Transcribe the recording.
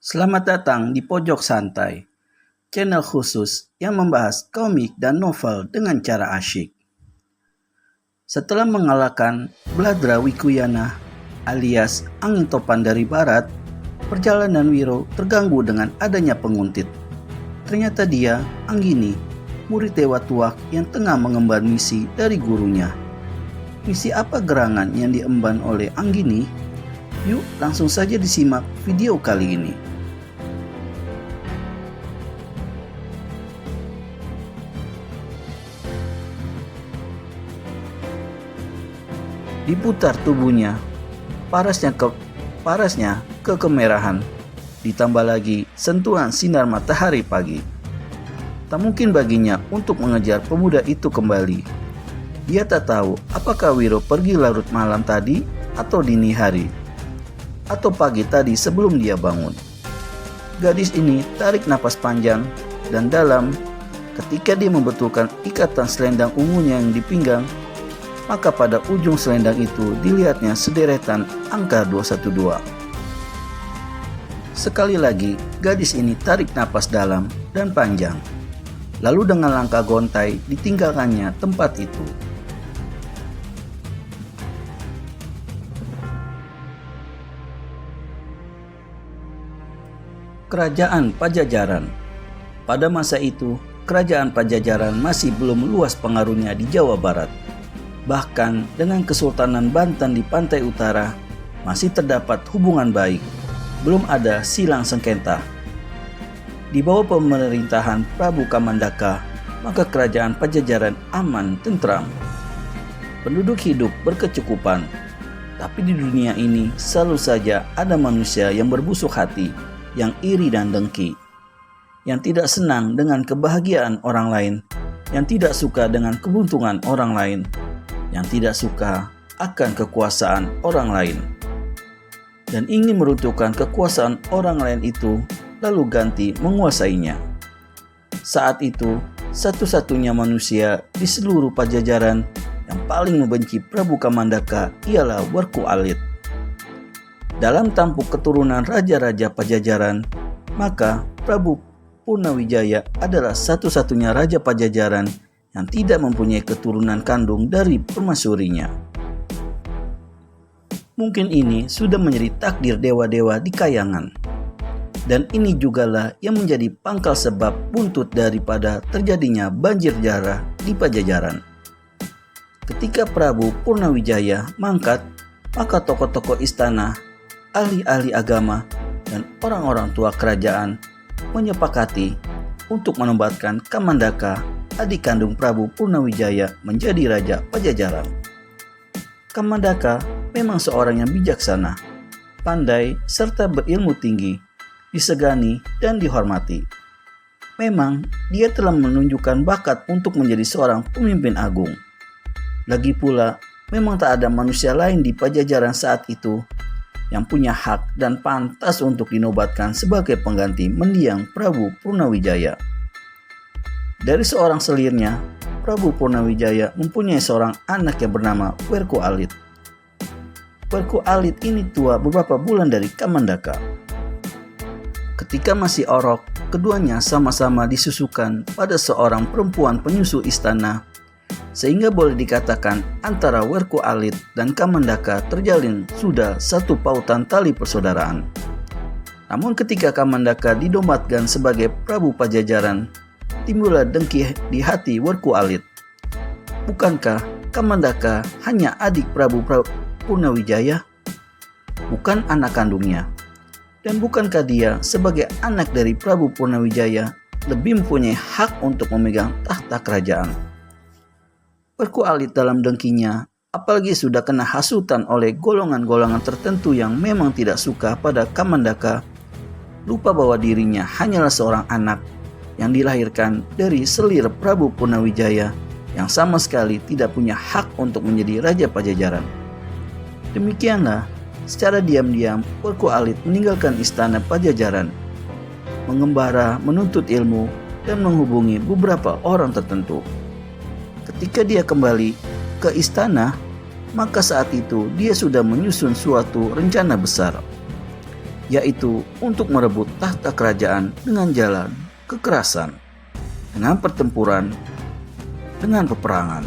Selamat datang di Pojok Santai, channel khusus yang membahas komik dan novel dengan cara asyik. Setelah mengalahkan Bladra Wikuyana alias angin topan dari barat, perjalanan Wiro terganggu dengan adanya penguntit. Ternyata dia, Anggini, murid Dewa Tuak yang tengah mengemban misi dari gurunya. Misi apa gerangan yang diemban oleh Anggini? Yuk langsung saja disimak video kali ini. Diputar tubuhnya, parasnya ke kemerahan, ditambah lagi sentuhan sinar matahari pagi. Tak mungkin baginya untuk mengejar pemuda itu kembali. Dia tak tahu apakah Wiro pergi larut malam tadi atau dini hari, atau pagi tadi sebelum dia bangun. Gadis ini tarik napas panjang dan dalam ketika dia membetulkan ikatan selendang ungunya yang di pinggang. Maka pada ujung selendang itu dilihatnya sederetan angka 212. Sekali lagi, gadis ini tarik napas dalam dan panjang. Lalu dengan langkah gontai ditinggalkannya tempat itu. Kerajaan Pajajaran. Pada masa itu, Kerajaan Pajajaran masih belum luas pengaruhnya di Jawa Barat. Bahkan dengan Kesultanan Banten di pantai utara masih terdapat hubungan baik, belum ada silang sengketa. Di bawah pemerintahan Prabu Kamandaka, maka kerajaan Pajajaran aman tentram. Penduduk hidup berkecukupan, tapi di dunia ini selalu saja ada manusia yang berbusuk hati, yang iri dan dengki, yang tidak senang dengan kebahagiaan orang lain, yang tidak suka dengan keberuntungan orang lain, yang tidak suka akan kekuasaan orang lain, dan ingin meruntuhkan kekuasaan orang lain itu lalu ganti menguasainya. Saat itu, satu-satunya manusia di seluruh Pajajaran yang paling membenci Prabu Kamandaka ialah Werku Alit. Dalam tampuk keturunan raja-raja Pajajaran, maka Prabu Purnawijaya adalah satu-satunya raja Pajajaran yang tidak mempunyai keturunan kandung dari permaisurinya. Mungkin ini sudah menjadi takdir dewa-dewa di kayangan. Dan ini jugalah yang menjadi pangkal sebab buntut daripada terjadinya banjir darah di Pajajaran. Ketika Prabu Purnawijaya mangkat, maka tokoh-tokoh istana, ahli-ahli agama, dan orang-orang tua kerajaan menyepakati untuk menobatkan Kamandaka, adik kandung Prabu Purnawijaya, menjadi Raja Pajajaran. Kamandaka memang seorang yang bijaksana, pandai, serta berilmu tinggi, disegani dan dihormati. Memang dia telah menunjukkan bakat untuk menjadi seorang pemimpin agung. Lagi pula, memang tak ada manusia lain di Pajajaran saat itu yang punya hak dan pantas untuk dinobatkan sebagai pengganti mendiang Prabu Purnawijaya. Dari seorang selirnya, Prabu Purnawijaya mempunyai seorang anak yang bernama Werku Alit. Werku Alit ini tua beberapa bulan dari Kamandaka. Ketika masih orok, keduanya sama-sama disusukan pada seorang perempuan penyusu istana, sehingga boleh dikatakan antara Werku Alit dan Kamandaka terjalin sudah satu pautan tali persaudaraan. Namun ketika Kamandaka dinobatkan sebagai Prabu Pajajaran, timbullah dengki di hati Werku Alit. Bukankah Kamandaka hanya adik Prabu Purnawijaya? Bukan anak kandungnya. Dan bukankah dia sebagai anak dari Prabu Purnawijaya lebih mempunyai hak untuk memegang tahta kerajaan? Werku Alit dalam dengkinya, apalagi sudah kena hasutan oleh golongan-golongan tertentu yang memang tidak suka pada Kamandaka, lupa bahwa dirinya hanyalah seorang anak yang dilahirkan dari selir Prabu Purnawijaya yang sama sekali tidak punya hak untuk menjadi Raja Pajajaran. Demikianlah, secara diam-diam Werku Alit meninggalkan istana Pajajaran, mengembara menuntut ilmu dan menghubungi beberapa orang tertentu. Ketika dia kembali ke istana, maka saat itu dia sudah menyusun suatu rencana besar. yaitu untuk merebut tahta kerajaan dengan jalan kekerasan, dengan pertempuran, dengan peperangan.